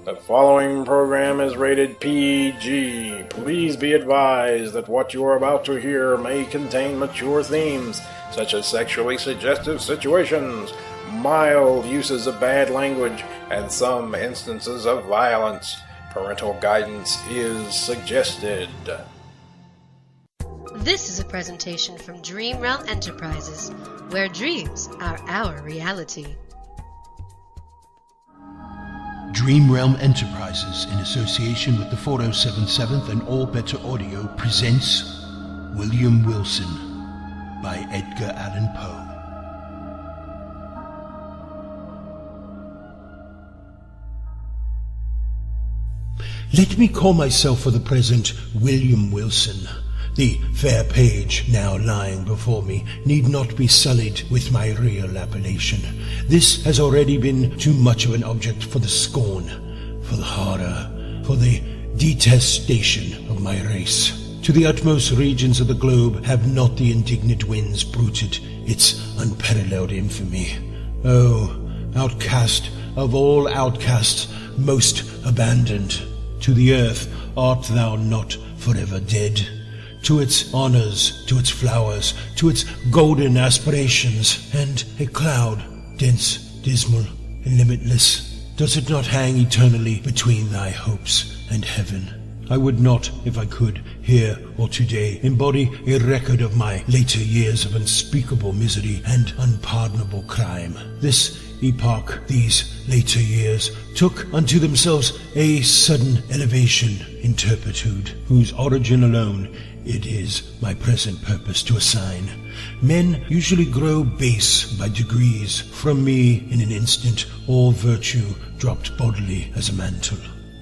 The following program is rated PG. Please be advised that what you are about to hear may contain mature themes, such as sexually suggestive situations, mild uses of bad language, and some instances of violence. Parental guidance is suggested. This is a presentation from Dream Realm Enterprises, where dreams are our reality. Dream Realm Enterprises, in association with the 4077th and All Better Audio, presents William Wilson by Edgar Allan Poe. Let me call myself for the present William Wilson. The fair page now lying before me need not be sullied with my real appellation. This has already been too much of an object for the scorn, for the horror, for the detestation of my race. To the utmost regions of the globe have not the indignant winds bruited its unparalleled infamy. O outcast of all outcasts, most abandoned, to the earth art thou not forever dead? To its honors, to its flowers, to its golden aspirations, and a cloud, dense, dismal, and limitless, does it not hang eternally between thy hopes and heaven? I would not, if I could, here or today, embody a record of my later years of unspeakable misery and unpardonable crime. This epoch, these later years, took unto themselves a sudden elevation in turpitude, whose origin alone it is my present purpose to assign. Men usually grow base by degrees. From me, in an instant, all virtue dropped bodily as a mantle.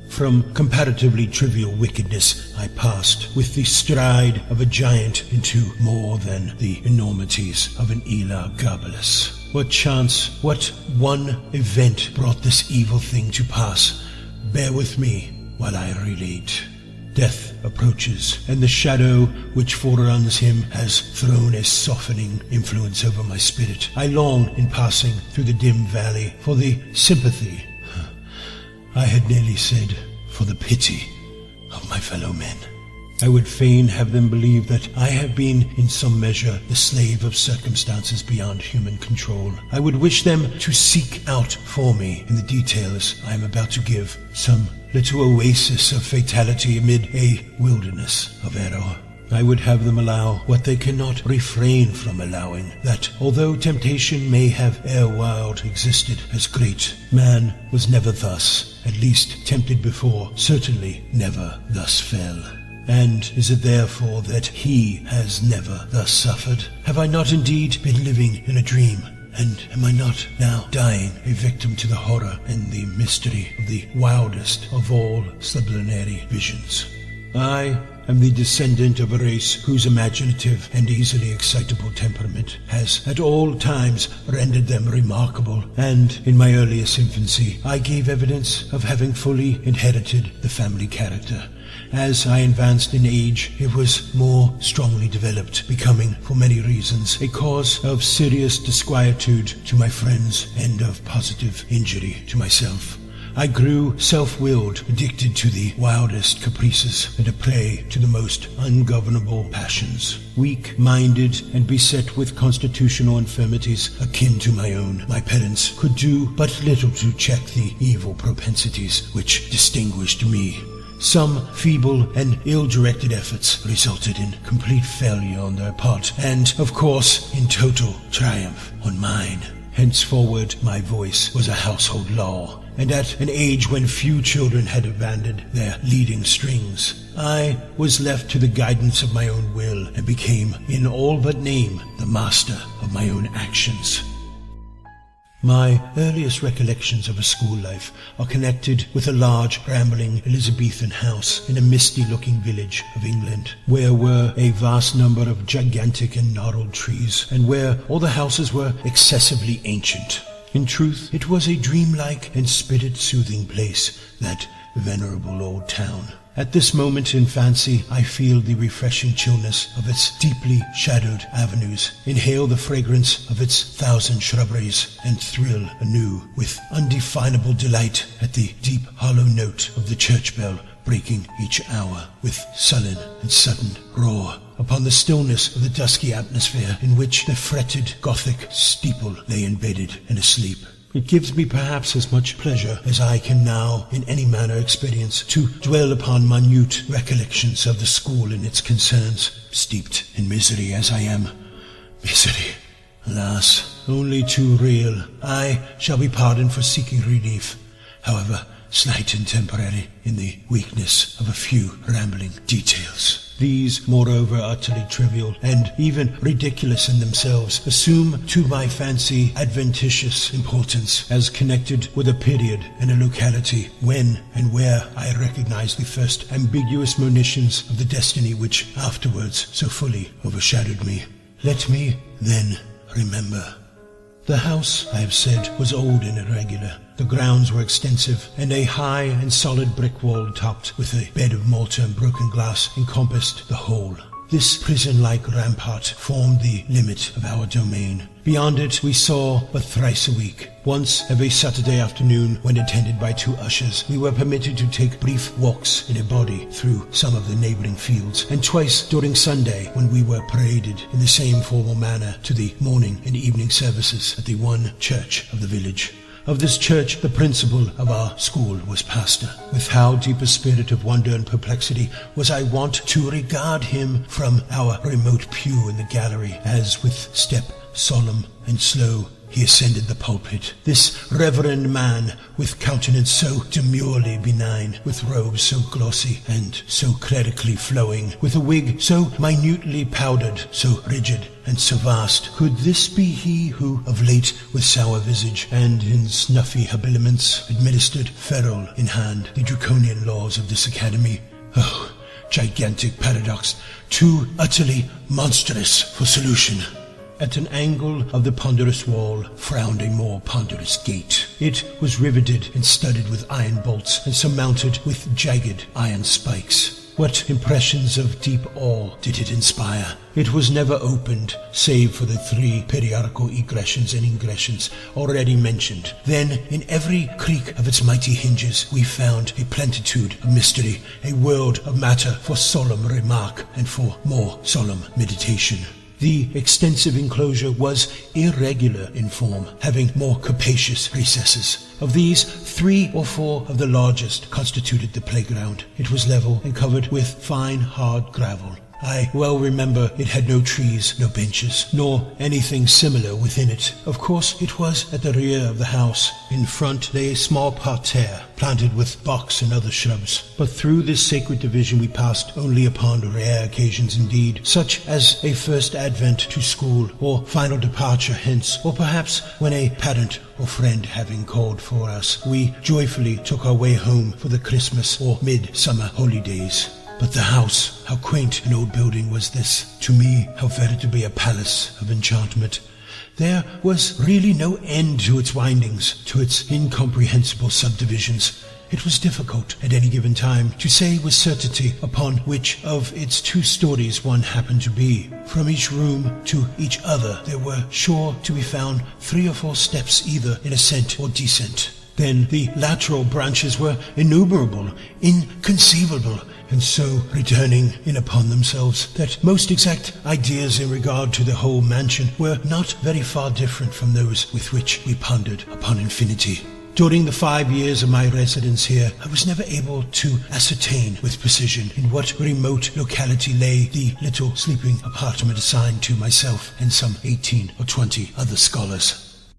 From comparatively trivial wickedness I passed, with the stride of a giant, into more than the enormities of an Elagabalus. What chance, what one event brought this evil thing to pass? Bear with me while I relate. Death approaches, and the shadow which foreruns him has thrown a softening influence over my spirit. I long, in passing through the dim valley, for the sympathy, I had nearly said, for the pity of my fellow men. I would fain have them believe that I have been, in some measure, the slave of circumstances beyond human control. I would wish them to seek out for me, in the details I am about to give, some little oasis of fatality amid a wilderness of error. I would have them allow what they cannot refrain from allowing, that although temptation may have erewhile existed as great, man was never thus, at least tempted before, certainly never thus fell. And is it therefore that he has never thus suffered? Have I not indeed been living in a dream? And am I not now dying a victim to the horror and the mystery of the wildest of all sublunary visions? I am the descendant of a race whose imaginative and easily excitable temperament has at all times rendered them remarkable, and in my earliest infancy I gave evidence of having fully inherited the family character. As I advanced in age, it was more strongly developed, becoming, for many reasons, a cause of serious disquietude to my friends and of positive injury to myself. I grew self-willed, addicted to the wildest caprices, and a prey to the most ungovernable passions. Weak-minded and beset with constitutional infirmities akin to my own, my parents could do but little to check the evil propensities which distinguished me. Some feeble and ill-directed efforts resulted in complete failure on their part, and, of course, in total triumph on mine. Henceforward, my voice was a household law, and at an age when few children had abandoned their leading strings, I was left to the guidance of my own will, and became, in all but name, the master of my own actions. My earliest recollections of a school life are connected with a large, rambling Elizabethan house in a misty-looking village of England, where were a vast number of gigantic and gnarled trees, and where all the houses were excessively ancient. In truth, it was a dreamlike and spirit-soothing place, that venerable old town. At this moment in fancy, I feel the refreshing chillness of its deeply shadowed avenues, inhale the fragrance of its 1,000 shrubberies, and thrill anew with undefinable delight at the deep hollow note of the church bell breaking each hour with sullen and sudden roar upon the stillness of the dusky atmosphere in which the fretted Gothic steeple lay embedded and asleep. It gives me perhaps as much pleasure as I can now in any manner experience to dwell upon minute recollections of the school and its concerns, steeped in misery as I am. Misery, alas, only too real. I shall be pardoned for seeking relief, however slight and temporary, in the weakness of a few rambling details. These, moreover, utterly trivial and even ridiculous in themselves, assume to my fancy adventitious importance as connected with a period and a locality when and where I recognize the first ambiguous monitions of the destiny which afterwards so fully overshadowed me. Let me, then, remember. The house, I have said, was old and irregular. The grounds were extensive, and a high and solid brick wall topped with a bed of mortar and broken glass encompassed the whole. This prison-like rampart formed the limit of our domain. Beyond it we saw but thrice a week. Once every Saturday afternoon, when attended by 2 ushers, we were permitted to take brief walks in a body through some of the neighboring fields, and twice during Sunday, when we were paraded in the same formal manner to the morning and evening services at the one church of the village. Of this church, the principal of our school was pastor. With how deep a spirit of wonder and perplexity was I wont to regard him from our remote pew in the gallery, as with step solemn and slow he ascended the pulpit. This reverend man, with countenance so demurely benign, with robes so glossy and so clerically flowing, with a wig so minutely powdered, so rigid and so vast, could this be he who, of late, with sour visage and in snuffy habiliments, administered, ferule in hand, the draconian laws of this academy? Oh, gigantic paradox, too utterly monstrous for solution! At an angle of the ponderous wall frowned a more ponderous gate. It was riveted and studded with iron bolts and surmounted with jagged iron spikes. What impressions of deep awe did it inspire! It was never opened, save for the 3 periodical egressions and ingressions already mentioned. Then, in every creak of its mighty hinges, we found a plenitude of mystery, a world of matter for solemn remark and for more solemn meditation. The extensive enclosure was irregular in form, having more capacious recesses. Of these, 3 or 4 of the largest constituted the playground. It was level and covered with fine, hard gravel. I well remember it had no trees, no benches, nor anything similar within it. Of course, it was at the rear of the house. In front lay a small parterre, planted with box and other shrubs. But through this sacred division we passed only upon rare occasions indeed, such as a first advent to school, or final departure hence, or perhaps when a parent or friend having called for us, we joyfully took our way home for the Christmas or midsummer holidays. But the house, how quaint an old building was this! To me, how veritably a palace of enchantment. There was really no end to its windings, to its incomprehensible subdivisions. It was difficult, at any given time, to say with certainty upon which of its 2 stories one happened to be. From each room to each other there were sure to be found 3 or 4 steps either in ascent or descent. Then the lateral branches were innumerable, inconceivable, and so returning in upon themselves that most exact ideas in regard to the whole mansion were not very far different from those with which we pondered upon infinity. During the 5 years of my residence here, I was never able to ascertain with precision in what remote locality lay the little sleeping apartment assigned to myself and some 18 or 20 other scholars.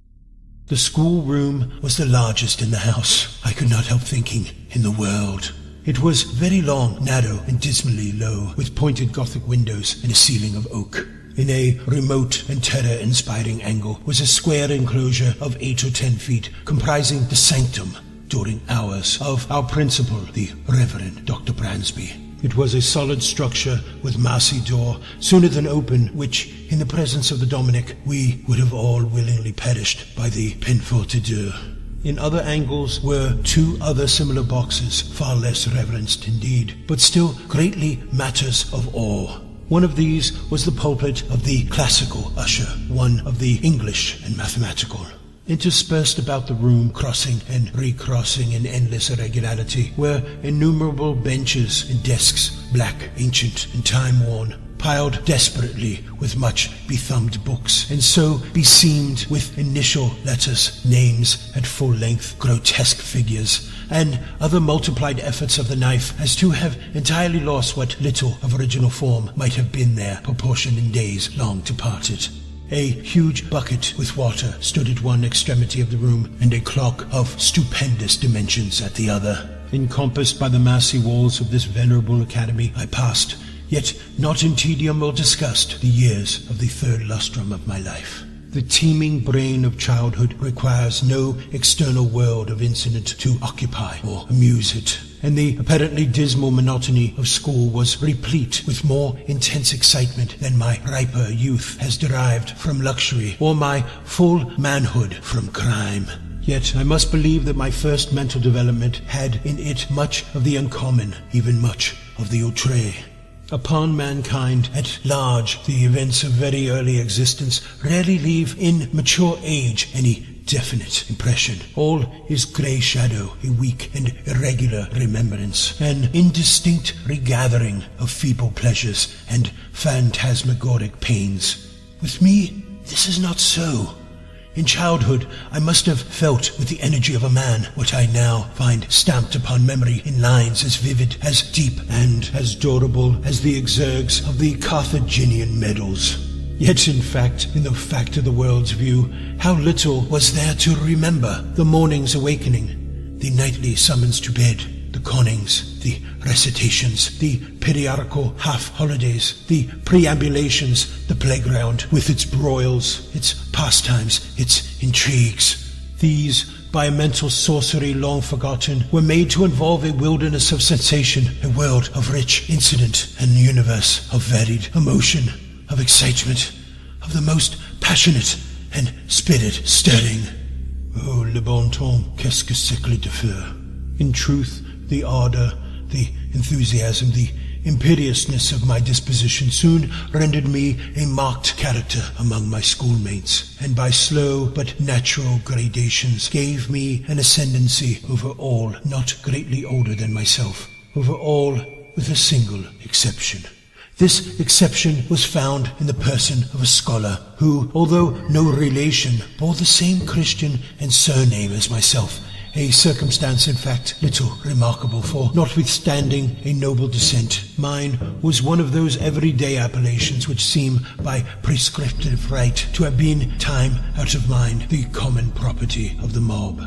The schoolroom was the largest in the house, I could not help thinking, in the world. It was very long, narrow, and dismally low, with pointed Gothic windows and a ceiling of oak. In a remote and terror-inspiring angle was a square enclosure of 8 or 10 feet, comprising the sanctum, during hours, of our principal, the Reverend Dr. Bransby. It was a solid structure with massy door, sooner than open, which, in the presence of the Dominic, we would have all willingly perished by the peine forte deux. In other angles were 2 other similar boxes, far less reverenced indeed, but still greatly matters of awe. One of these was the pulpit of the classical usher, one of the English and mathematical. Interspersed about the room, crossing and recrossing in endless irregularity, were innumerable benches and desks, black, ancient, and time-worn, piled desperately with much bethumbed books, and so beseamed with initial letters, names at full length, grotesque figures, and other multiplied efforts of the knife, as to have entirely lost what little of original form might have been there, proportioned in days long departed. A huge bucket with water stood at one extremity of the room, and a clock of stupendous dimensions at the other. Encompassed by the massy walls of this venerable academy, I passed, yet not in tedium or disgust, the years of the 3rd lustrum of my life. The teeming brain of childhood requires no external world of incident to occupy or amuse it, and the apparently dismal monotony of school was replete with more intense excitement than my riper youth has derived from luxury, or my full manhood from crime. Yet I must believe that my first mental development had in it much of the uncommon, even much of the outre. Upon mankind at large, the events of very early existence rarely leave in mature age any definite impression. All is grey shadow, a weak and irregular remembrance, an indistinct regathering of feeble pleasures and phantasmagoric pains. With me, this is not so. In childhood, I must have felt with the energy of a man what I now find stamped upon memory in lines as vivid, as deep, and as durable as the exergs of the Carthaginian medals. Yet, in fact, in the fact of the world's view, how little was there to remember? The morning's awakening, the nightly summons to bed, the connings, the recitations, the periodical half-holidays, the preambulations, the playground with its broils, its pastimes, its intrigues. These, by a mental sorcery long forgotten, were made to involve a wilderness of sensation, a world of rich incident, and a universe of varied emotion, of excitement, of the most passionate and spirit-stirring. Oh, le bon temps, qu'est-ce que c'est que le feu? In truth, the ardor, the enthusiasm, the imperiousness of my disposition soon rendered me a marked character among my schoolmates, and by slow but natural gradations gave me an ascendancy over all not greatly older than myself, over all with a single exception. This exception was found in the person of a scholar who, although no relation, bore the same Christian and surname as myself, a circumstance, in fact, little remarkable, for, notwithstanding a noble descent, mine was one of those everyday appellations which seem, by prescriptive right, to have been, time out of mind, the common property of the mob.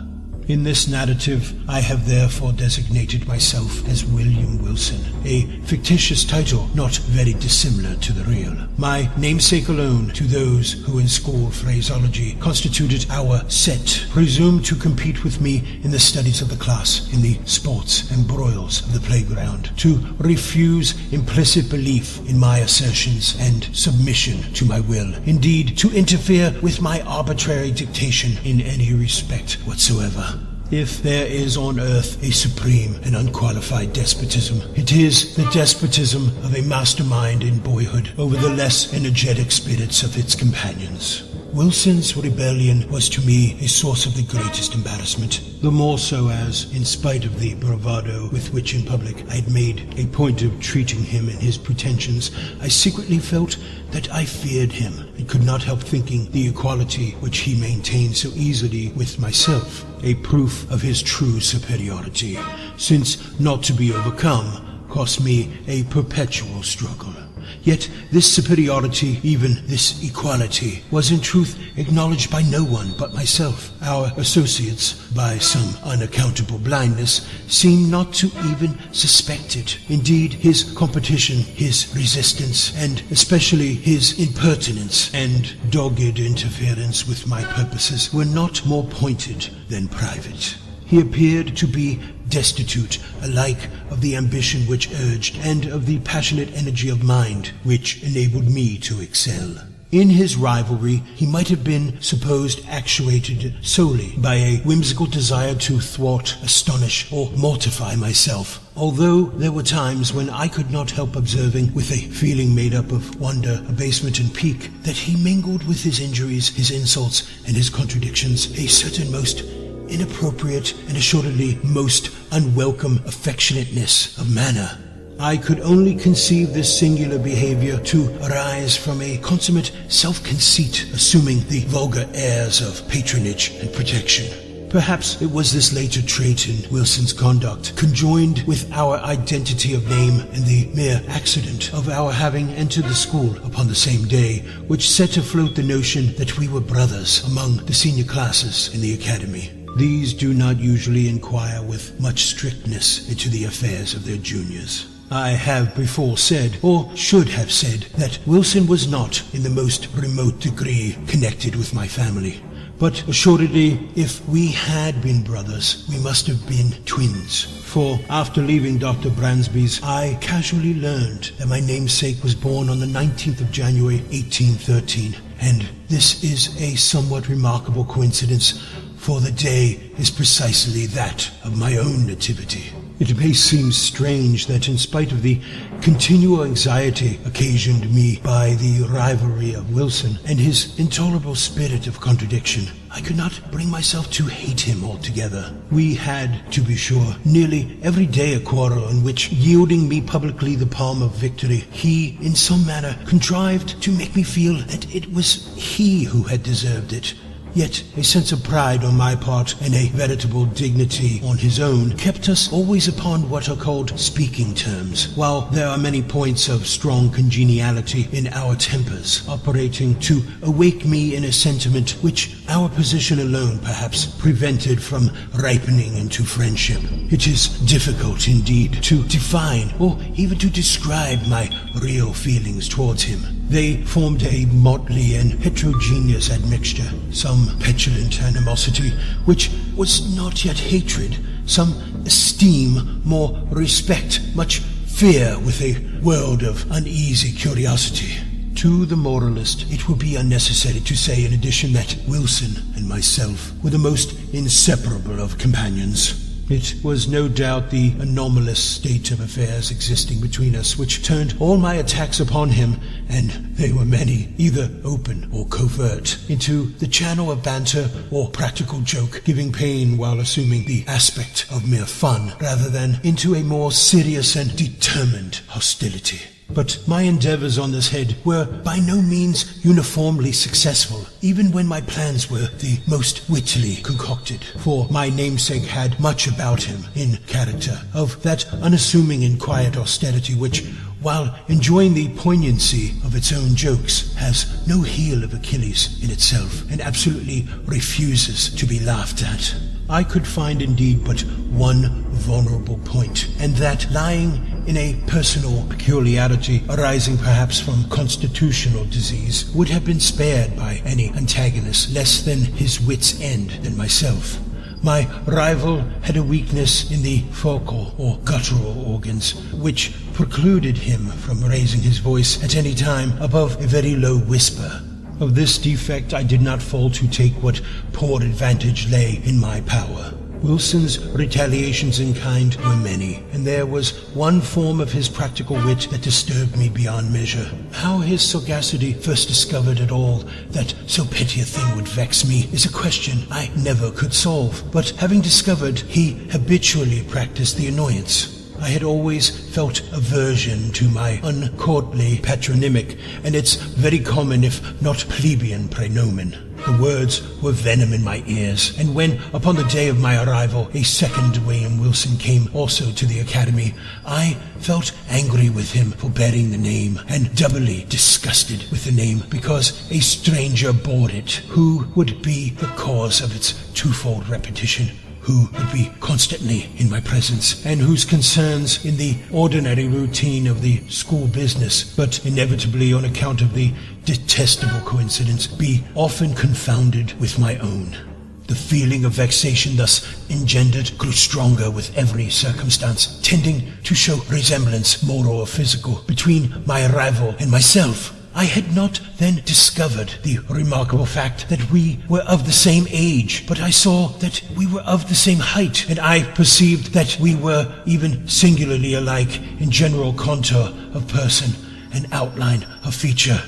In this narrative, I have therefore designated myself as William Wilson, a fictitious title not very dissimilar to the real. My namesake alone, to those who in school phraseology constituted our set, presumed to compete with me in the studies of the class, in the sports and broils of the playground, to refuse implicit belief in my assertions and submission to my will, indeed to interfere with my arbitrary dictation in any respect whatsoever. If there is on earth a supreme and unqualified despotism, it is the despotism of a mastermind in boyhood over the less energetic spirits of its companions. Wilson's rebellion was to me a source of the greatest embarrassment, the more so as, in spite of the bravado with which in public I had made a point of treating him and his pretensions, I secretly felt that I feared him, and could not help thinking the equality which he maintained so easily with myself a proof of his true superiority, since not to be overcome cost me a perpetual struggle. Yet this superiority, even this equality, was in truth acknowledged by no one but myself. Our associates, by some unaccountable blindness, seemed not to even suspect it. Indeed, his competition, his resistance, and especially his impertinence and dogged interference with my purposes were not more pointed than private. He appeared to be destitute alike of the ambition which urged and of the passionate energy of mind which enabled me to excel. In his rivalry, he might have been supposed actuated solely by a whimsical desire to thwart, astonish, or mortify myself, although there were times when I could not help observing, with a feeling made up of wonder, abasement, and pique, that he mingled with his injuries, his insults, and his contradictions a certain most inappropriate and assuredly most unwelcome affectionateness of manner. I could only conceive this singular behavior to arise from a consummate self-conceit, assuming the vulgar airs of patronage and protection. Perhaps it was this later trait in Wilson's conduct, conjoined with our identity of name and the mere accident of our having entered the school upon the same day, which set afloat the notion that we were brothers among the senior classes in the academy. These do not usually inquire with much strictness into the affairs of their juniors. I have before said, or should have said, that Wilson was not in the most remote degree connected with my family. But assuredly, if we had been brothers, we must have been twins. For after leaving Dr. Bransby's, I casually learned that my namesake was born on the 19th of January, 1813. And this is a somewhat remarkable coincidence, for the day is precisely that of my own nativity. It may seem strange that in spite of the continual anxiety occasioned me by the rivalry of Wilson and his intolerable spirit of contradiction, I could not bring myself to hate him altogether. We had, to be sure, nearly every day a quarrel in which, yielding me publicly the palm of victory, he, in some manner, contrived to make me feel that it was he who had deserved it. Yet a sense of pride on my part and a veritable dignity on his own kept us always upon what are called speaking terms, while there are many points of strong congeniality in our tempers, operating to awake me in a sentiment which our position alone perhaps prevented from ripening into friendship. It is difficult indeed to define or even to describe my real feelings towards him. They formed a motley and heterogeneous admixture, some petulant animosity, which was not yet hatred, some esteem, more respect, much fear, with a world of uneasy curiosity. To the moralist, it will be unnecessary to say in addition that Wilson and myself were the most inseparable of companions. It was no doubt the anomalous state of affairs existing between us which turned all my attacks upon him, and they were many, either open or covert, into the channel of banter or practical joke, giving pain while assuming the aspect of mere fun, rather than into a more serious and determined hostility. But my endeavors on this head were by no means uniformly successful, even when my plans were the most wittily concocted, for my namesake had much about him in character, of that unassuming and quiet austerity which, while enjoying the poignancy of its own jokes, has no heel of Achilles in itself, and absolutely refuses to be laughed at. I could find indeed but one vulnerable point, and that lying in a personal peculiarity arising perhaps from constitutional disease, would have been spared by any antagonist less than his wit's end than myself. My rival had a weakness in the vocal or guttural organs, which precluded him from raising his voice at any time above a very low whisper. Of this defect I did not fail to take what poor advantage lay in my power. Wilson's retaliations in kind were many, and there was one form of his practical wit that disturbed me beyond measure. How his sagacity first discovered at all that so petty a thing would vex me is a question I never could solve, but having discovered, he habitually practiced the annoyance. I had always felt aversion to my uncourtly patronymic and its very common if not plebeian praenomen. The words were venom in my ears, and when, upon the day of my arrival, a second William Wilson came also to the academy, I felt angry with him for bearing the name, and doubly disgusted with the name because a stranger bore it, who would be the cause of its twofold repetition, who would be constantly in my presence, and whose concerns in the ordinary routine of the school business, but inevitably on account of the detestable coincidence, be often confounded with my own. The feeling of vexation thus engendered grew stronger with every circumstance, tending to show resemblance, moral or physical, between my rival and myself. I had not then discovered the remarkable fact that we were of the same age, but I saw that we were of the same height, and I perceived that we were even singularly alike in general contour of person and outline of feature.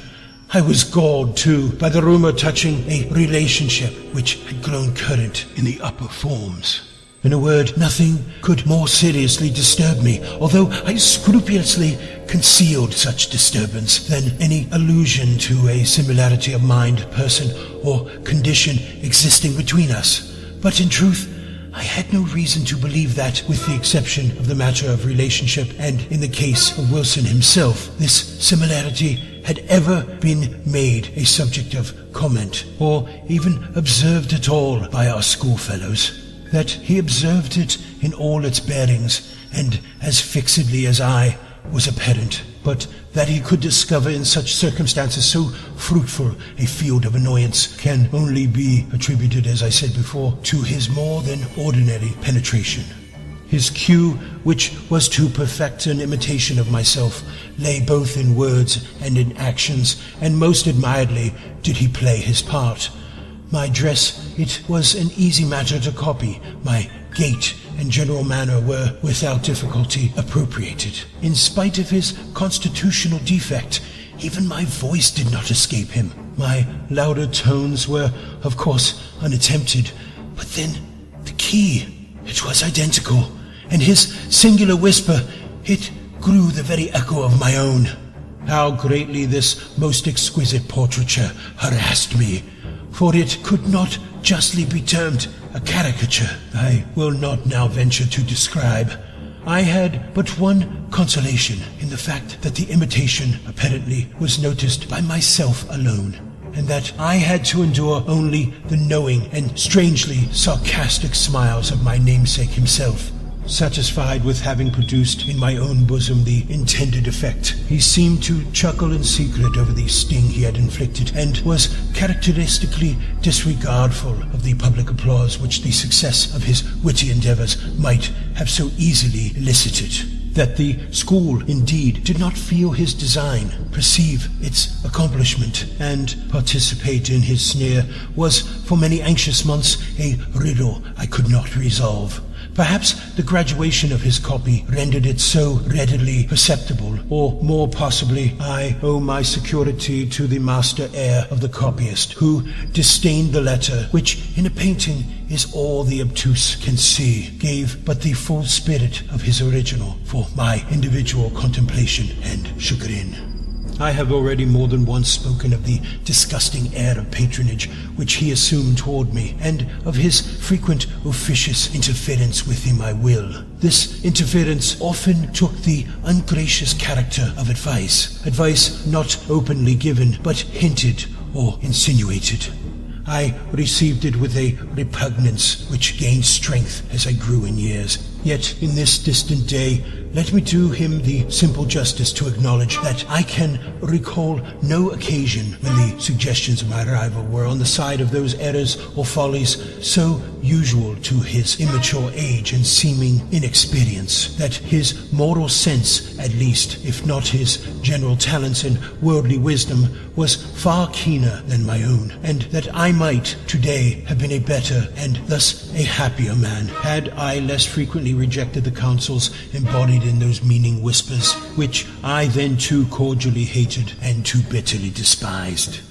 I was galled, too, by the rumor touching a relationship which had grown current in the upper forms. In a word, nothing could more seriously disturb me, although I scrupulously concealed such disturbance, than any allusion to a similarity of mind, person, or condition existing between us. But in truth, I had no reason to believe that, with the exception of the matter of relationship, and in the case of Wilson himself, this similarity had ever been made a subject of comment, or even observed at all by our schoolfellows. That he observed it in all its bearings, and as fixedly as I, was apparent, but that he could discover in such circumstances so fruitful a field of annoyance can only be attributed, as I said before, to his more than ordinary penetration. His cue, which was to perfect an imitation of myself, lay both in words and in actions, and most admiredly did he play his part. My dress, it was an easy matter to copy. My gait and general manner were without difficulty appropriated. In spite of his constitutional defect, even my voice did not escape him. My louder tones were, of course, unattempted, but then the key, it was identical, and his singular whisper, it grew the very echo of my own. How greatly this most exquisite portraiture harassed me, for it could not justly be termed a caricature. I will not now venture to describe. I had but one consolation in the fact that the imitation apparently was noticed by myself alone, and that I had to endure only the knowing and strangely sarcastic smiles of my namesake himself. Satisfied with having produced in my own bosom the intended effect, he seemed to chuckle in secret over the sting he had inflicted, and was characteristically disregardful of the public applause which the success of his witty endeavours might have so easily elicited. That the school, indeed, did not feel his design, perceive its accomplishment, and participate in his sneer was for many anxious months a riddle I could not resolve. Perhaps the graduation of his copy rendered it so readily perceptible, or more possibly I owe my security to the master air of the copyist, who disdained the letter, which in a painting is all the obtuse can see, gave but the full spirit of his original for my individual contemplation and chagrin. I have already more than once spoken of the disgusting air of patronage which he assumed toward me, and of his frequent officious interference within my will. This interference often took the ungracious character of advice not openly given, but hinted or insinuated. I received it with a repugnance which gained strength as I grew in years. Yet in this distant day, let me do him the simple justice to acknowledge that I can recall no occasion when the suggestions of my rival were on the side of those errors or follies so usual to his immature age and seeming inexperience, that his moral sense, at least, if not his general talents and worldly wisdom, was far keener than my own, and that I might today have been a better and thus a happier man, had I less frequently rejected the counsels embodied in those meaning whispers, which I then too cordially hated and too bitterly despised.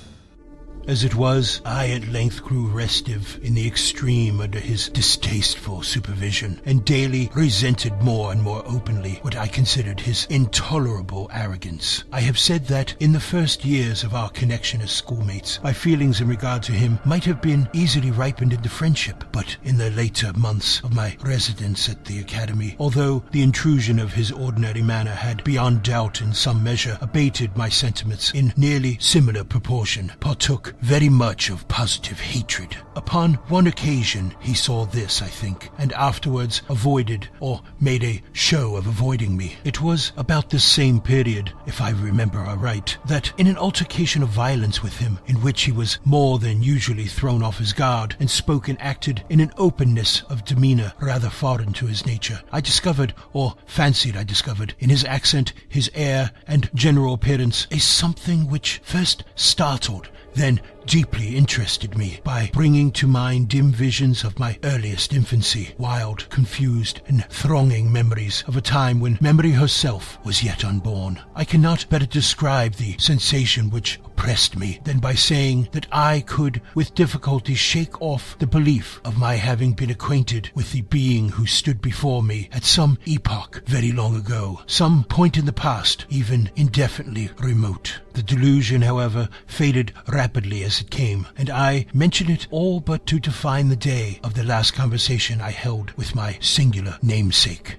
As it was, I at length grew restive in the extreme under his distasteful supervision, and daily resented more and more openly what I considered his intolerable arrogance. I have said that in the first years of our connection as schoolmates, my feelings in regard to him might have been easily ripened into friendship, but in the later months of my residence at the academy, although the intrusion of his ordinary manner had beyond doubt in some measure abated my sentiments in nearly similar proportion, partook very much of positive hatred. Upon one occasion he saw this, I think, and afterwards avoided or made a show of avoiding me. It was about this same period, if I remember aright, that in an altercation of violence with him, in which he was more than usually thrown off his guard and spoke and acted in an openness of demeanor rather foreign to his nature, I discovered, or fancied I discovered, in his accent, his air, and general appearance, a something which first startled, then deeply interested me by bringing to mind dim visions of my earliest infancy, wild, confused, and thronging memories of a time when memory herself was yet unborn. I cannot better describe the sensation which oppressed me than by saying that I could with difficulty shake off the belief of my having been acquainted with the being who stood before me at some epoch very long ago, some point in the past, even indefinitely remote. The delusion, however, faded rapidly as it came, and I mention it all but to define the day of the last conversation I held with my singular namesake.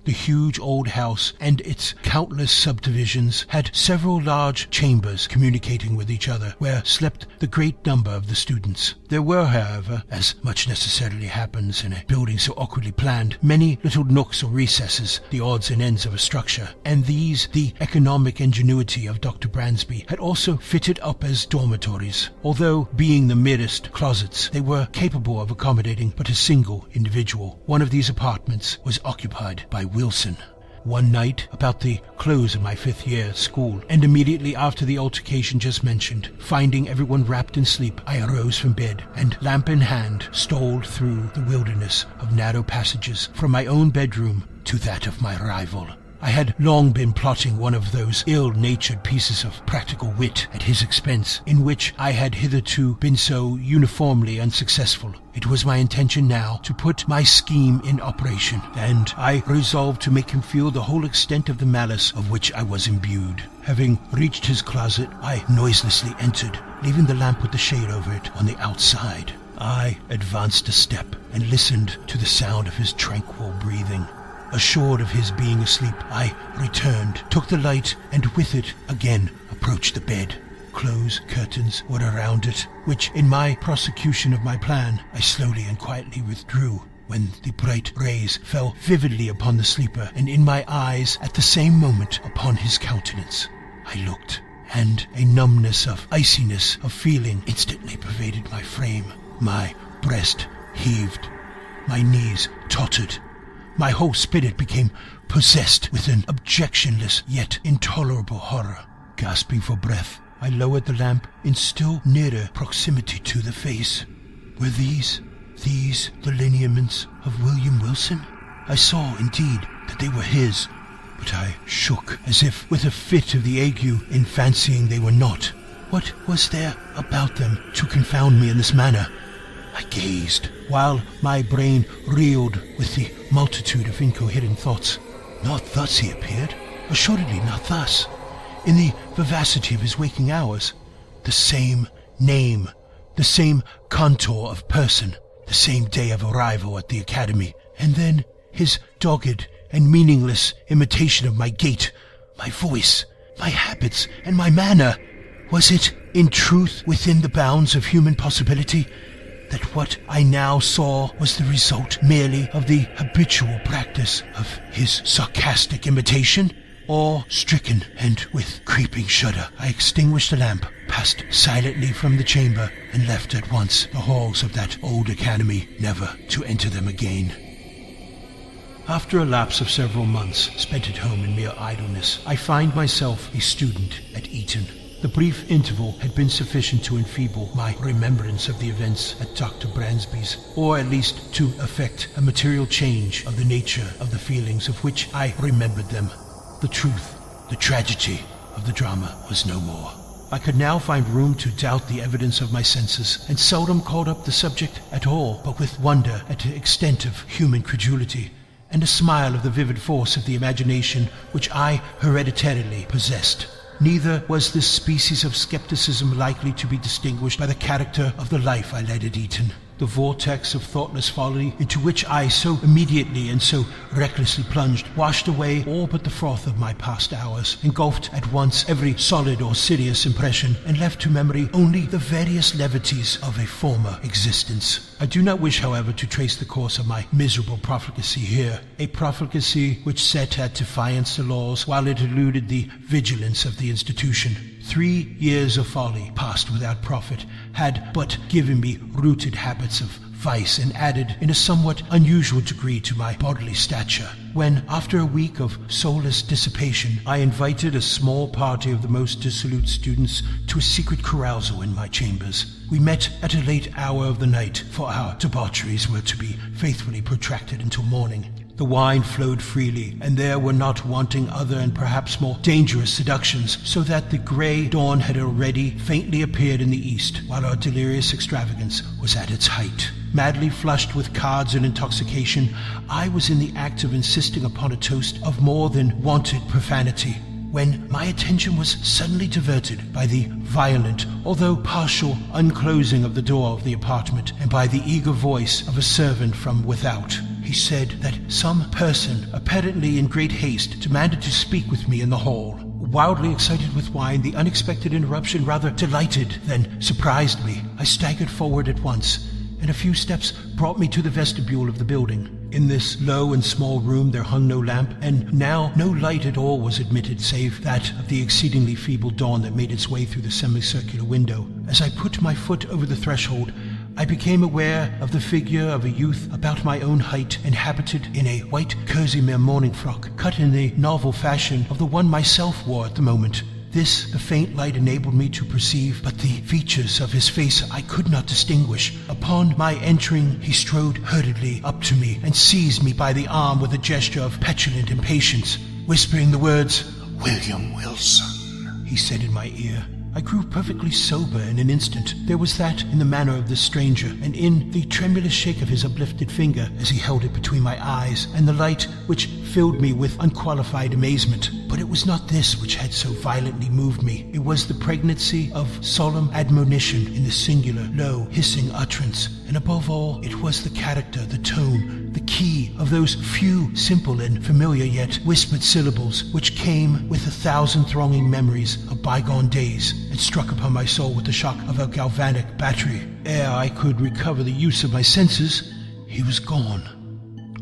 The huge old house and its countless subdivisions had several large chambers communicating with each other, where slept the great number of the students. There were, however, as much necessarily happens in a building so awkwardly planned, many little nooks or recesses, the odds and ends of a structure, and these the economic ingenuity of Dr. Bransby had also fitted up as dormitories. Although being the merest closets, they were capable of accommodating but a single individual. One of these apartments was occupied by Wilson. One night, about the close of my 5th year at school, and immediately after the altercation just mentioned, finding everyone wrapped in sleep, I arose from bed, and lamp in hand, stole through the wilderness of narrow passages from my own bedroom to that of my rival. I had long been plotting one of those ill-natured pieces of practical wit at his expense, in which I had hitherto been so uniformly unsuccessful. It was my intention now to put my scheme in operation, and I resolved to make him feel the whole extent of the malice of which I was imbued. Having reached his closet, I noiselessly entered, leaving the lamp with the shade over it on the outside. I advanced a step and listened to the sound of his tranquil breathing. Assured of his being asleep, I returned, took the light, and with it again approached the bed. Clothes, curtains were around it, which, in my prosecution of my plan, I slowly and quietly withdrew, when the bright rays fell vividly upon the sleeper, and in my eyes at the same moment upon his countenance. I looked, and a numbness of iciness of feeling instantly pervaded my frame. My breast heaved, my knees tottered, my whole spirit became possessed with an objectionless yet intolerable horror. Gasping for breath, I lowered the lamp in still nearer proximity to the face. Were these the lineaments of William Wilson? I saw, indeed, that they were his, but I shook as if with a fit of the ague in fancying they were not. What was there about them to confound me in this manner? I gazed, while my brain reeled with the multitude of incoherent thoughts. Not thus he appeared, assuredly not thus. In the vivacity of his waking hours, the same name, the same contour of person, the same day of arrival at the academy, and then his dogged and meaningless imitation of my gait, my voice, my habits, and my manner. Was it, in truth, within the bounds of human possibility, that what I now saw was the result merely of the habitual practice of his sarcastic imitation? Or, stricken and with creeping shudder, I extinguished the lamp, passed silently from the chamber, and left at once the halls of that old academy, never to enter them again. After a lapse of several months spent at home in mere idleness, I find myself a student at Eton. The brief interval had been sufficient to enfeeble my remembrance of the events at Dr. Bransby's, or at least to effect a material change of the nature of the feelings of which I remembered them. The truth, the tragedy of the drama was no more. I could now find room to doubt the evidence of my senses, and seldom called up the subject at all, but with wonder at the extent of human credulity, and a smile of the vivid force of the imagination which I hereditarily possessed. Neither was this species of skepticism likely to be distinguished by the character of the life I led at Eton. The vortex of thoughtless folly into which I so immediately and so recklessly plunged washed away all but the froth of my past hours, engulfed at once every solid or serious impression, and left to memory only the various levities of a former existence. I do not wish, however, to trace the course of my miserable profligacy here, a profligacy which set at defiance the laws while it eluded the vigilance of the institution. 3 years of folly, passed without profit, had but given me rooted habits of vice and added in a somewhat unusual degree to my bodily stature. When, after a week of soulless dissipation, I invited a small party of the most dissolute students to a secret carousal in my chambers, we met at a late hour of the night, for our debaucheries were to be faithfully protracted until morning. The wine flowed freely, and there were not wanting other and perhaps more dangerous seductions, so that the grey dawn had already faintly appeared in the east, while our delirious extravagance was at its height. Madly flushed with cards and intoxication, I was in the act of insisting upon a toast of more than wonted profanity, when my attention was suddenly diverted by the violent, although partial, unclosing of the door of the apartment, and by the eager voice of a servant from without. He said that some person, apparently in great haste, demanded to speak with me in the hall. Wildly excited with wine, the unexpected interruption rather delighted than surprised me. I staggered forward at once, and a few steps brought me to the vestibule of the building. In this low and small room there hung no lamp, and now no light at all was admitted save that of the exceedingly feeble dawn that made its way through the semicircular window. As I put my foot over the threshold, I became aware of the figure of a youth about my own height and habited in a white kerseymere morning frock, cut in the novel fashion of the one myself wore at the moment. This the faint light enabled me to perceive, but the features of his face I could not distinguish. Upon my entering, he strode hurriedly up to me and seized me by the arm with a gesture of petulant impatience. Whispering the words, "William Wilson," he said in my ear. I grew perfectly sober in an instant. There was that in the manner of this stranger, and in the tremulous shake of his uplifted finger as he held it between my eyes, and the light which filled me with unqualified amazement. But it was not this which had so violently moved me. It was the pregnancy of solemn admonition in the singular, low, hissing utterance, and above all, it was the character, the tone, the key of those few simple and familiar yet whispered syllables which came with 1,000 thronging memories of bygone days and struck upon my soul with the shock of a galvanic battery. Ere I could recover the use of my senses, he was gone.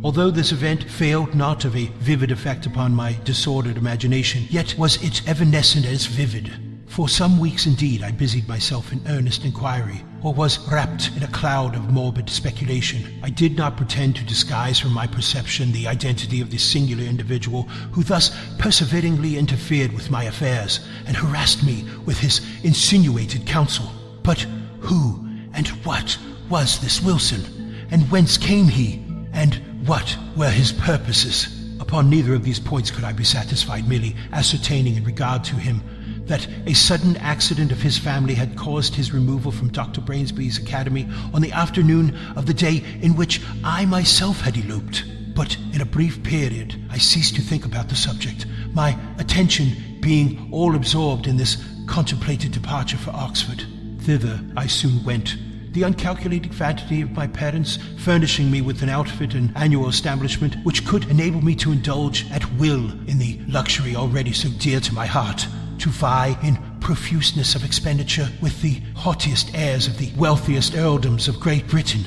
Although this event failed not of a vivid effect upon my disordered imagination, yet was it evanescent as vivid. For some weeks indeed I busied myself in earnest inquiry, or was wrapped in a cloud of morbid speculation. I did not pretend to disguise from my perception the identity of this singular individual who thus perseveringly interfered with my affairs and harassed me with his insinuated counsel. But who and what was this Wilson, and whence came he, and what were his purposes? Upon neither of these points could I be satisfied, merely ascertaining in regard to him that a sudden accident of his family had caused his removal from Dr. Brainsby's academy on the afternoon of the day in which I myself had eloped. But in a brief period I ceased to think about the subject, my attention being all absorbed in this contemplated departure for Oxford. Thither I soon went, the uncalculating vanity of my parents furnishing me with an outfit and annual establishment which could enable me to indulge at will in the luxury already so dear to my heart, to vie in profuseness of expenditure with the haughtiest heirs of the wealthiest earldoms of Great Britain.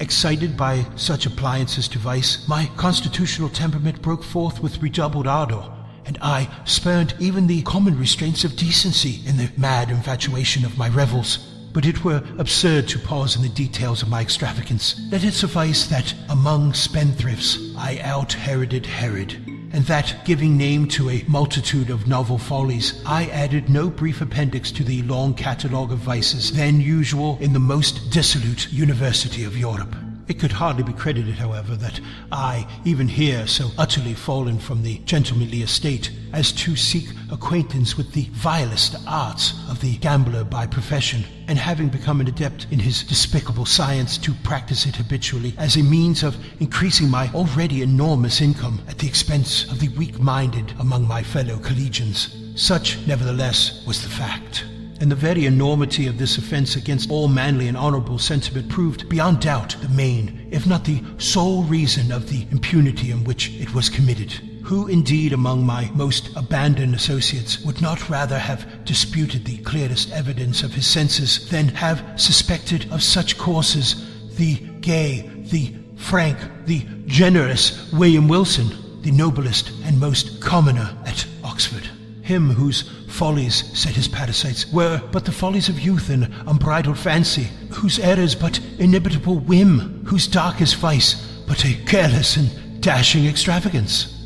Excited by such appliances to vice, my constitutional temperament broke forth with redoubled ardor, and I spurned even the common restraints of decency in the mad infatuation of my revels. But it were absurd to pause in the details of my extravagance. Let it suffice that among spendthrifts I out-Heroded Herod, and that, giving name to a multitude of novel follies, I added no brief appendix to the long catalogue of vices then usual in the most dissolute university of Europe. It could hardly be credited, however, that I, even here so utterly fallen from the gentlemanly estate, as to seek acquaintance with the vilest arts of the gambler by profession, and having become an adept in his despicable science, to practice it habitually as a means of increasing my already enormous income at the expense of the weak-minded among my fellow collegians. Such, nevertheless, was the fact. and the very enormity of this offense against all manly and honorable sentiment proved beyond doubt the main, if not the sole reason of the impunity in which it was committed. Who indeed among my most abandoned associates would not rather have disputed the clearest evidence of his senses than have suspected of such courses the gay, the frank, the generous William Wilson, the noblest and most commoner at Oxford? Him whose follies, said his parasites, were but the follies of youth and unbridled fancy, whose errors but inimitable whim, whose darkest vice but a careless and dashing extravagance.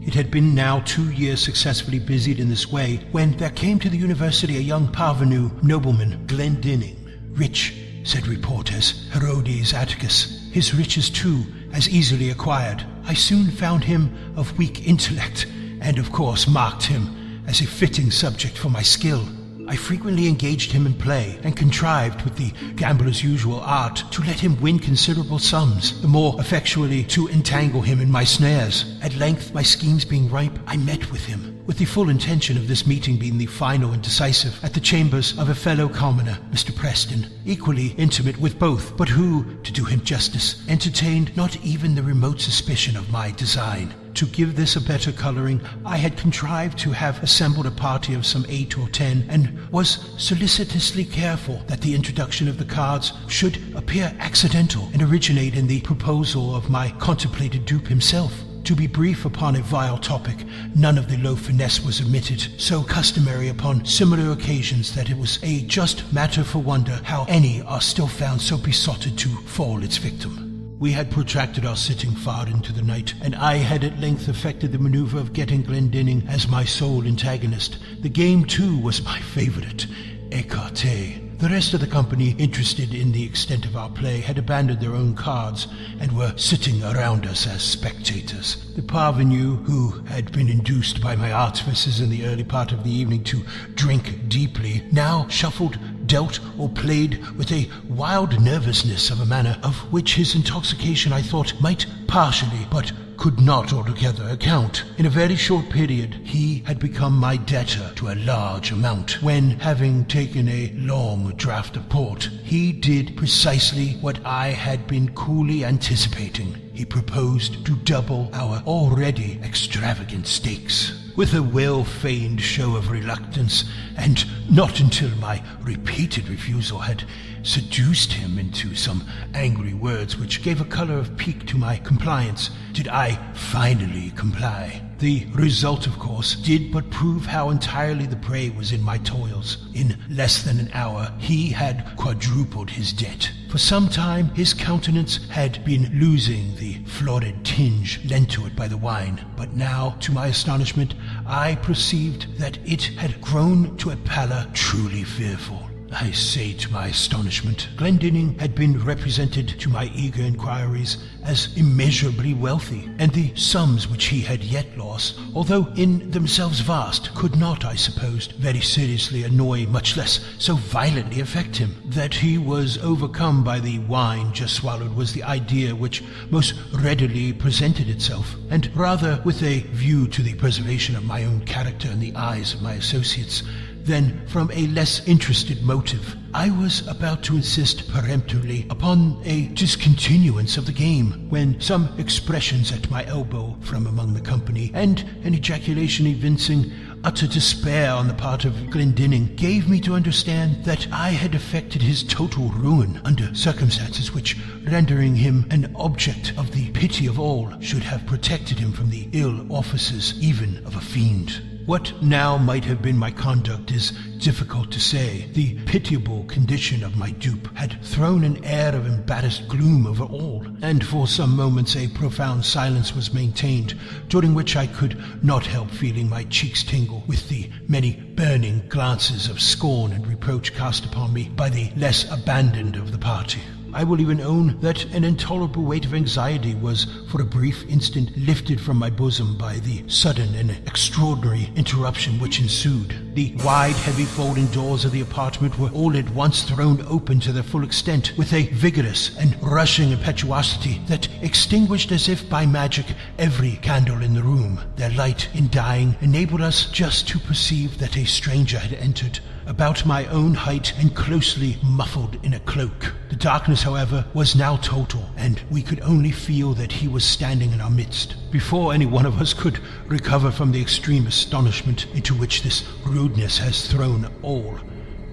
It had been now 2 years successfully busied in this way when there came to the university a young parvenu nobleman, Glendinning, rich, said report, as Herodes Atticus, his riches too as easily acquired. I soon found him of weak intellect, and of course marked him as a fitting subject for my skill. I frequently engaged him in play, and contrived with the gambler's usual art to let him win considerable sums, the more effectually to entangle him in my snares. At length, my schemes being ripe, I met with him, with the full intention of this meeting being the final and decisive, at the chambers of a fellow commoner, Mr. Preston, equally intimate with both, but who, to do him justice, entertained not even the remote suspicion of my design. To give this a better colouring, I had contrived to have assembled a party of some 8 or 10, and was solicitously careful that the introduction of the cards should appear accidental and originate in the proposal of my contemplated dupe himself. To be brief upon a vile topic, none of the low finesse was omitted, so customary upon similar occasions that it was a just matter for wonder how any are still found so besotted to fall its victim. We had protracted our sitting far into the night, and I had at length effected the manoeuvre of getting Glendinning as my sole antagonist. The game, too, was my favourite, écarté. The rest of the company, interested in the extent of our play, had abandoned their own cards, and were sitting around us as spectators. The parvenu, who had been induced by my artifices in the early part of the evening to drink deeply, now shuffled, dealt, or played with a wild nervousness of a manner of which his intoxication, I thought, might partially, but could not altogether account. In a very short period he had become my debtor to a large amount, when, having taken a long draught of port, he did precisely what I had been coolly anticipating. He proposed to double our already extravagant stakes. With a well-feigned show of reluctance, and not until my repeated refusal had seduced him into some angry words which gave a colour of pique to my compliance, did I finally comply. The result, of course, did but prove how entirely the prey was in my toils. In less than an hour he had quadrupled his debt. For some time his countenance had been losing the florid tinge lent to it by the wine, but now, to my astonishment, I perceived that it had grown to a pallor truly fearful. I say, to my astonishment, Glendinning had been represented to my eager inquiries as immeasurably wealthy, and the sums which he had yet lost, although in themselves vast, could not, I supposed, very seriously annoy, much less so violently affect him. That he was overcome by the wine just swallowed was the idea which most readily presented itself, and rather with a view to the preservation of my own character in the eyes of my associates, than from a less interested motive. I was about to insist peremptorily upon a discontinuance of the game, when some expressions at my elbow from among the company, and an ejaculation evincing utter despair on the part of Glendinning, gave me to understand that I had effected his total ruin under circumstances which, rendering him an object of the pity of all, should have protected him from the ill offices even of a fiend. What now might have been my conduct is difficult to say. The pitiable condition of my dupe had thrown an air of embarrassed gloom over all, and for some moments a profound silence was maintained, during which I could not help feeling my cheeks tingle with the many burning glances of scorn and reproach cast upon me by the less abandoned of the party. I will even own that an intolerable weight of anxiety was for a brief instant lifted from my bosom by the sudden and extraordinary interruption which ensued. The wide, heavy folding doors of the apartment were all at once thrown open to their full extent, with a vigorous and rushing impetuosity that extinguished as if by magic every candle in the room. Their light, in dying, enabled us just to perceive that a stranger had entered, about my own height and closely muffled in a cloak. The darkness, however, was now total, and we could only feel that he was standing in our midst. Before any one of us could recover from the extreme astonishment into which this rudeness has thrown all,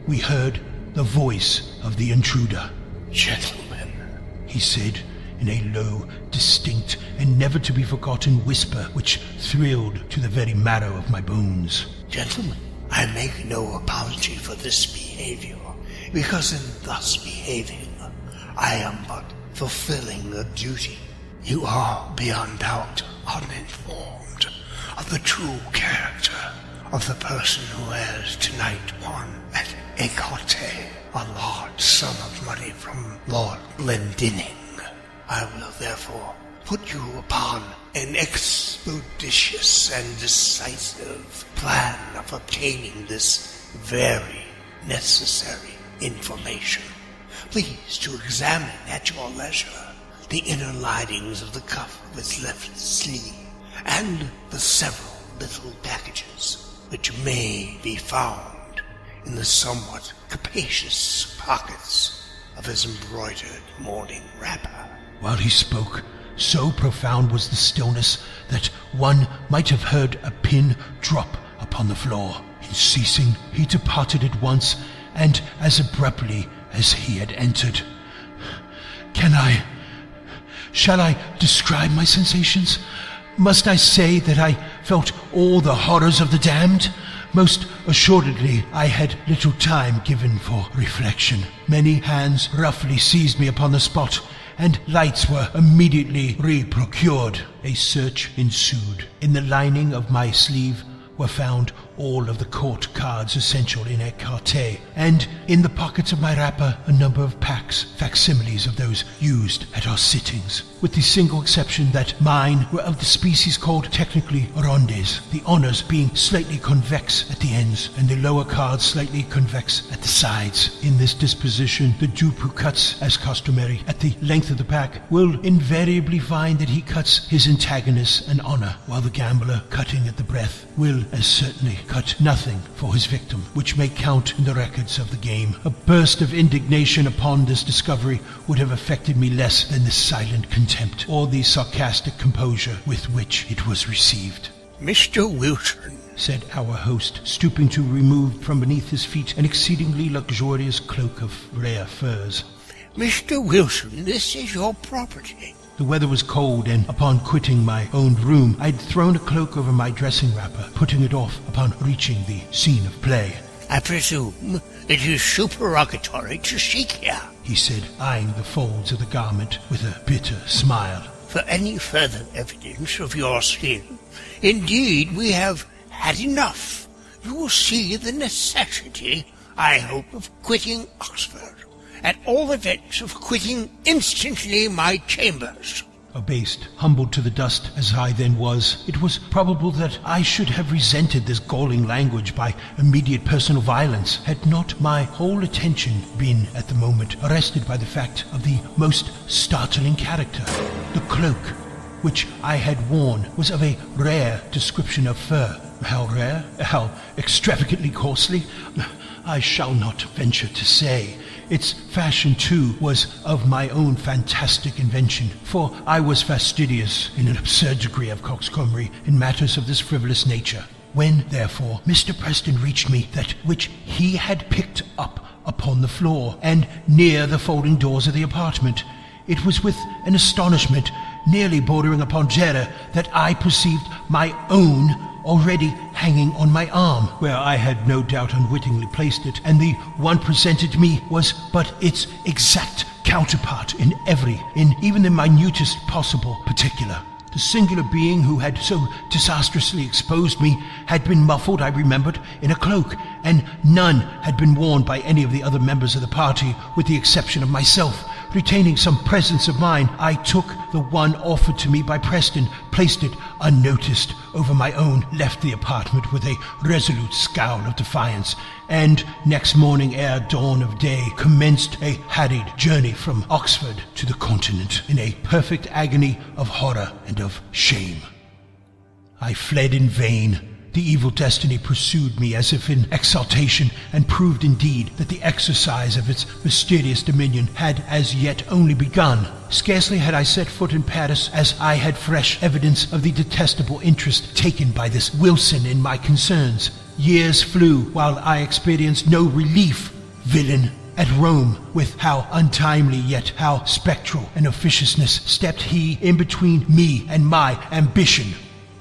we heard the voice of the intruder. "Gentlemen," he said, in a low, distinct, and never-to-be-forgotten whisper which thrilled to the very marrow of my bones. "Gentlemen, I make no apology for this behavior, because in thus behaving, I am but fulfilling a duty. You are, beyond doubt, uninformed of the true character of the person who has tonight won at écarté a large sum of money from Lord Glendinning. I will therefore put you upon an expeditious and decisive plan of obtaining this very necessary information. Please to examine at your leisure the inner linings of the cuff of his left sleeve and the several little packages which may be found in the somewhat capacious pockets of his embroidered morning wrapper." While he spoke, so profound was the stillness that one might have heard a pin drop upon the floor. In ceasing, he departed at once, and as abruptly as he had entered. Shall I describe my sensations? Must I say that I felt all the horrors of the damned? Most assuredly, I had little time given for reflection. Many hands roughly seized me upon the spot, and lights were immediately re-procured. A search ensued. In the lining of my sleeve were found all of the court cards essential in écarté, and in the pockets of my wrapper a number of packs, facsimiles of those used at our sittings, with the single exception that mine were of the species called technically rondes, the honours being slightly convex at the ends, and the lower cards slightly convex at the sides. In this disposition, the dupe who cuts, as customary, at the length of the pack will invariably find that he cuts his antagonist an honour, while the gambler, cutting at the breath, will as certainly cut nothing for his victim, which may count in the records of the game. A burst of indignation upon this discovery would have affected me less than the silent contempt or the sarcastic composure with which it was received. "Mr. Wilson," said our host, stooping to remove from beneath his feet an exceedingly luxurious cloak of rare furs. "Mr. Wilson, this is your property." The weather was cold, and upon quitting my own room, I had thrown a cloak over my dressing wrapper, putting it off upon reaching the scene of play. "I presume it is supererogatory to seek here," he said, eyeing the folds of the garment with a bitter smile, "for any further evidence of your skill. Indeed, we have had enough. You will see the necessity, I hope, of quitting Oxford. At all events, of quitting instantly my chambers." Abased, humbled to the dust as I then was, it was probable that I should have resented this galling language by immediate personal violence, had not my whole attention been at the moment arrested by the fact of the most startling character. The cloak which I had worn was of a rare description of fur. How rare? How extravagantly costly? I shall not venture to say. Its fashion, too, was of my own fantastic invention, for I was fastidious in an absurd degree of coxcombry in matters of this frivolous nature. When, therefore, Mr. Preston reached me that which he had picked up upon the floor and near the folding doors of the apartment, it was with an astonishment nearly bordering upon terror that I perceived my own already hanging on my arm, where I had no doubt unwittingly placed it, and the one presented to me was but its exact counterpart in even the minutest possible particular. The singular being who had so disastrously exposed me had been muffled, I remembered, in a cloak, and none had been worn by any of the other members of the party, with the exception of myself. Retaining some presence of mind, I took the one offered to me by Preston, placed it unnoticed over my own, left the apartment with a resolute scowl of defiance, and next morning ere dawn of day commenced a harried journey from Oxford to the continent in a perfect agony of horror and of shame. I fled in vain, The evil destiny pursued me as if in exaltation, and proved indeed that the exercise of its mysterious dominion had as yet only begun. Scarcely had I set foot in Paris as I had fresh evidence of the detestable interest taken by this Wilson in my concerns. Years flew while I experienced no relief. Villain! At Rome, with how untimely yet how spectral an officiousness stepped he in between me and my ambition.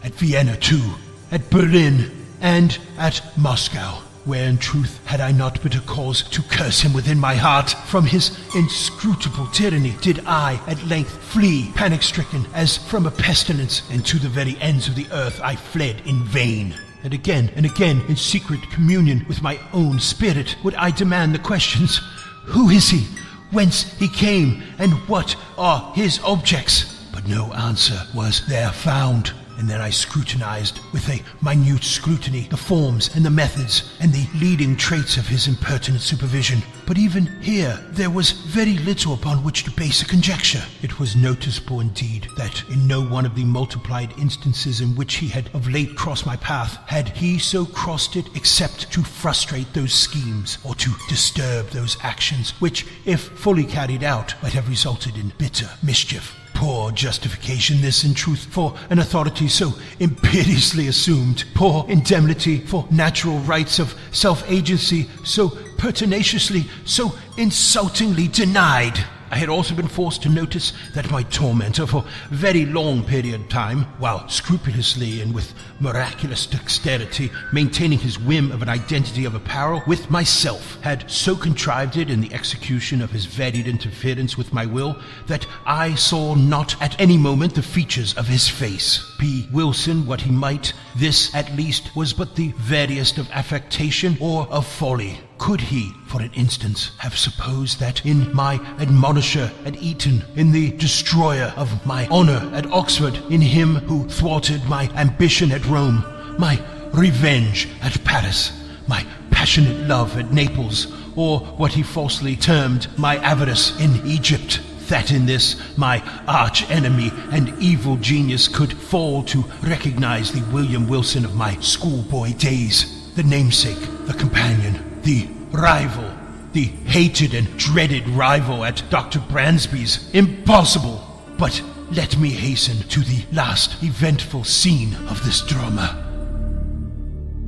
At Vienna too, at Berlin, and at Moscow, where in truth had I not but a cause to curse him within my heart. From his inscrutable tyranny did I at length flee, panic-stricken as from a pestilence, and to the very ends of the earth I fled in vain. And again, in secret communion with my own spirit, would I demand the questions: who is he? Whence he came? And what are his objects? But no answer was there found. And then I scrutinized with a minute scrutiny the forms and the methods and the leading traits of his impertinent supervision. But even here there was very little upon which to base a conjecture. It was noticeable indeed that in no one of the multiplied instances in which he had of late crossed my path had he so crossed it except to frustrate those schemes or to disturb those actions which, if fully carried out, might have resulted in bitter mischief. Poor justification this, in truth, for an authority so imperiously assumed. Poor indemnity for natural rights of self-agency so pertinaciously, so insultingly denied. I had also been forced to notice that my tormentor, for a very long period of time, while scrupulously and with miraculous dexterity maintaining his whim of an identity of apparel with myself, had so contrived it in the execution of his varied interference with my will that I saw not at any moment the features of his face. Be Wilson what he might, this at least was but the veriest of affectation or of folly. Could he, for an instance, have supposed that in my admonisher at Eton, in the destroyer of my honor at Oxford, in him who thwarted my ambition at Rome, my revenge at Paris, my passionate love at Naples, or what he falsely termed my avarice in Egypt, that in this my arch-enemy and evil genius could fall to recognize the William Wilson of my schoolboy days, the namesake, the companion, the rival, the hated and dreaded rival at Dr. Bransby's? Impossible! But let me hasten to the last eventful scene of this drama.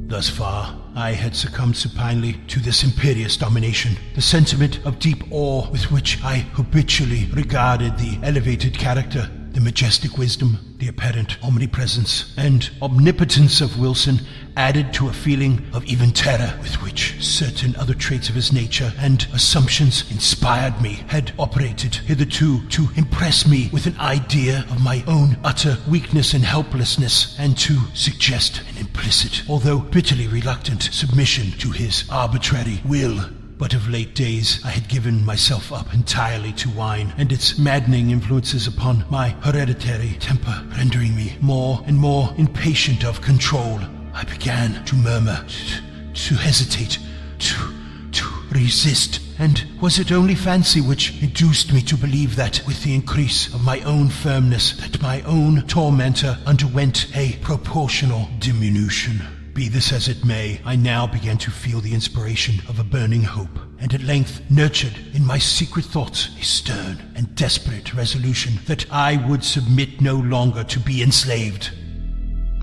Thus far, I had succumbed supinely to this imperious domination. The sentiment of deep awe with which I habitually regarded the elevated character, the majestic wisdom, the apparent omnipresence and omnipotence of Wilson added to a feeling of even terror with which certain other traits of his nature and assumptions inspired me had operated hitherto to impress me with an idea of my own utter weakness and helplessness, and to suggest an implicit, although bitterly reluctant, submission to his arbitrary will. But of late days I had given myself up entirely to wine and its maddening influences upon my hereditary temper, rendering me more and more impatient of control. I began to murmur, to hesitate, to resist. And was it only fancy which induced me to believe that, with the increase of my own firmness, that my own tormentor underwent a proportional diminution? Be this as it may, I now began to feel the inspiration of a burning hope, and at length nurtured in my secret thoughts a stern and desperate resolution that I would submit no longer to be enslaved.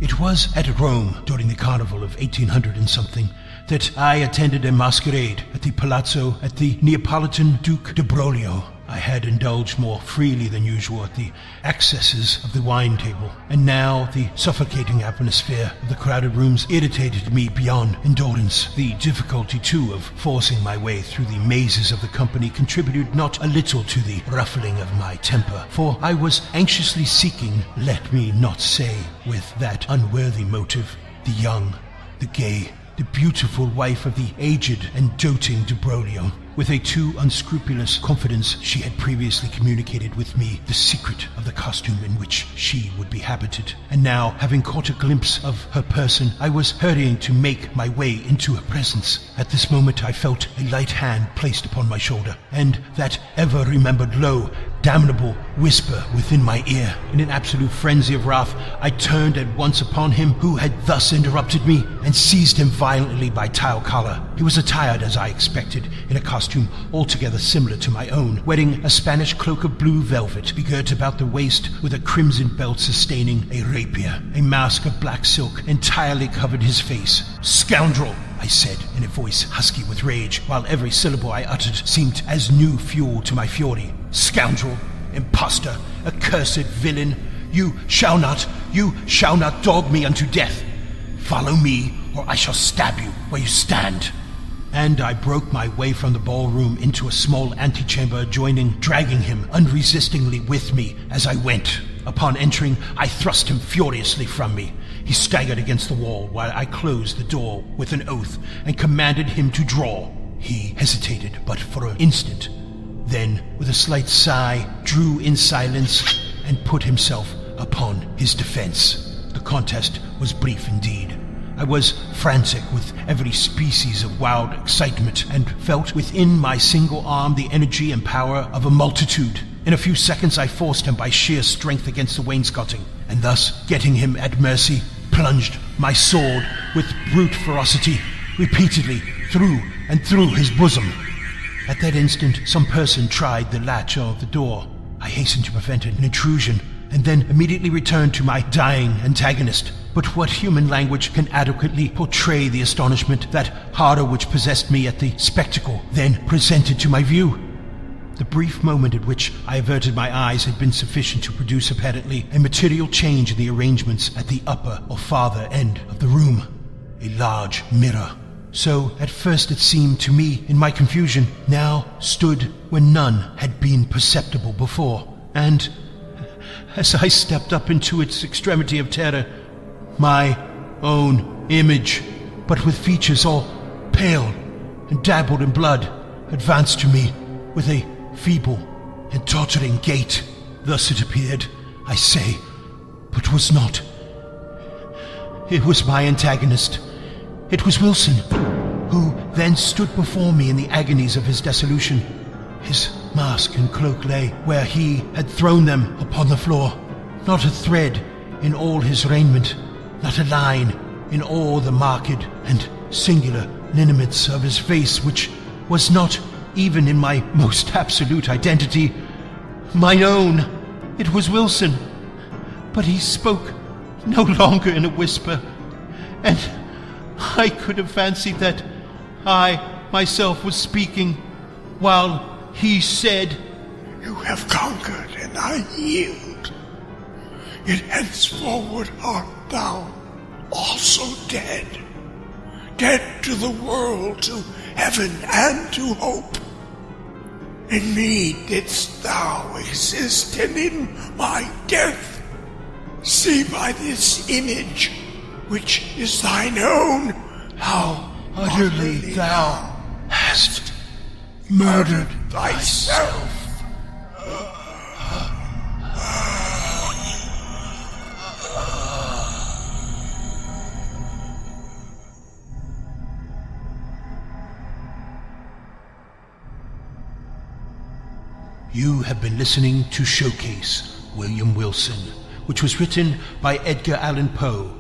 It was at Rome, during the carnival of 1800 and something, that I attended a masquerade at the Palazzo at the Neapolitan Duke de Broglio. I had indulged more freely than usual at the excesses of the wine table, and now the suffocating atmosphere of the crowded rooms irritated me beyond endurance. The difficulty, too, of forcing my way through the mazes of the company contributed not a little to the ruffling of my temper, for I was anxiously seeking, let me not say with that unworthy motive, the young, the gay, the beautiful wife of the aged and doting de Broglio. With a too unscrupulous confidence, she had previously communicated with me the secret of the costume in which she would be habited, and now, having caught a glimpse of her person, I was hurrying to make my way into her presence. At this moment I felt a light hand placed upon my shoulder, and that ever-remembered low, damnable whisper within my ear. In an absolute frenzy of wrath, I turned at once upon him who had thus interrupted me and seized him violently by tail collar. He was attired, as I expected, in a costume altogether similar to my own, wearing a Spanish cloak of blue velvet, begirt about the waist with a crimson belt sustaining a rapier. A mask of black silk entirely covered his face. "Scoundrel!" I said in a voice husky with rage, while every syllable I uttered seemed as new fuel to my fury. "Scoundrel, impostor, accursed villain, you shall not dog me unto death. Follow me, or I shall stab you where you stand." And I broke my way from the ballroom into a small antechamber adjoining, dragging him unresistingly with me as I went. Upon entering, I thrust him furiously from me. He staggered against the wall while I closed the door with an oath and commanded him to draw. He hesitated but for an instant, then, with a slight sigh, drew in silence and put himself upon his defense. The contest was brief indeed. I was frantic with every species of wild excitement and felt within my single arm the energy and power of a multitude. In a few seconds I forced him by sheer strength against the wainscoting, and thus, getting him at mercy, plunged my sword with brute ferocity repeatedly through and through his bosom. At that instant some person tried the latch of the door. I hastened to prevent an intrusion, and then immediately returned to my dying antagonist. But what human language can adequately portray the astonishment, that horror which possessed me at the spectacle then presented to my view? The brief moment at which I averted my eyes had been sufficient to produce apparently a material change in the arrangements at the upper or farther end of the room. A large mirror, so at first it seemed to me in my confusion, now stood where none had been perceptible before, and as I stepped up into its extremity of terror, my own image, but with features all pale and dabbled in blood, advanced to me with a feeble and tottering gait. Thus it appeared, I say, but was not. It was my antagonist. It was Wilson, who then stood before me in the agonies of his dissolution. His mask and cloak lay where he had thrown them upon the floor. Not a thread in all his raiment, not a line in all the marked and singular lineaments of his face, which was not even in my most absolute identity mine own. It was Wilson, but he spoke no longer in a whisper, and I could have fancied that I myself was speaking, while he said, "You have conquered, and I yield. Yet henceforward art thou also dead. Dead to the world, to heaven, and to hope. In me didst thou exist, and in my death. See by this image, which is thine own, how utterly thou hast murdered thyself." You have been listening to Showcase, William Wilson, which was written by Edgar Allan Poe,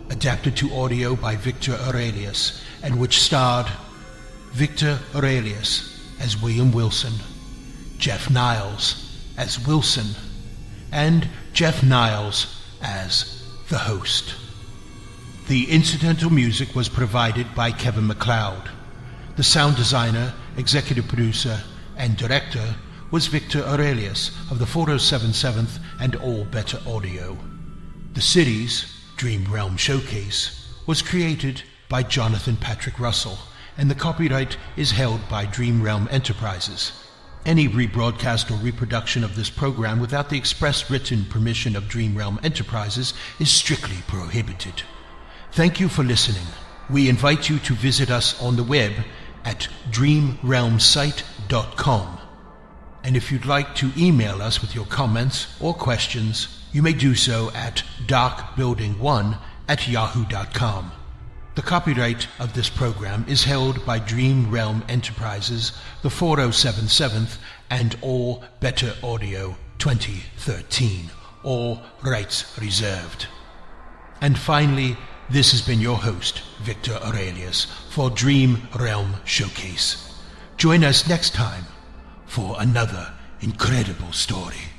adapted to audio by Viktor Aurelius, and which starred Viktor Aurelius as William Wilson, Jeff Niles as Wilson, and Jeff Niles as the host. The incidental music was provided by Kevin MacLeod. The sound designer, executive producer, and director was Viktor Aurelius of the 4077th and All Better Audio. The series, Dream Realm Showcase, was created by Jonathan Patrick Russell, and the copyright is held by Dream Realm Enterprises. Any rebroadcast or reproduction of this program without the express written permission of Dream Realm Enterprises is strictly prohibited. Thank you for listening. We invite you to visit us on the web at dreamrealmsite.com. And if you'd like to email us with your comments or questions, you may do so at darkbuilding1@yahoo.com. The copyright of this program is held by Dream Realm Enterprises, the 4077th, and All Better Audio 2013. All rights reserved. And finally, this has been your host, Viktor Aurelius, for Dream Realm Showcase. Join us next time for another incredible story.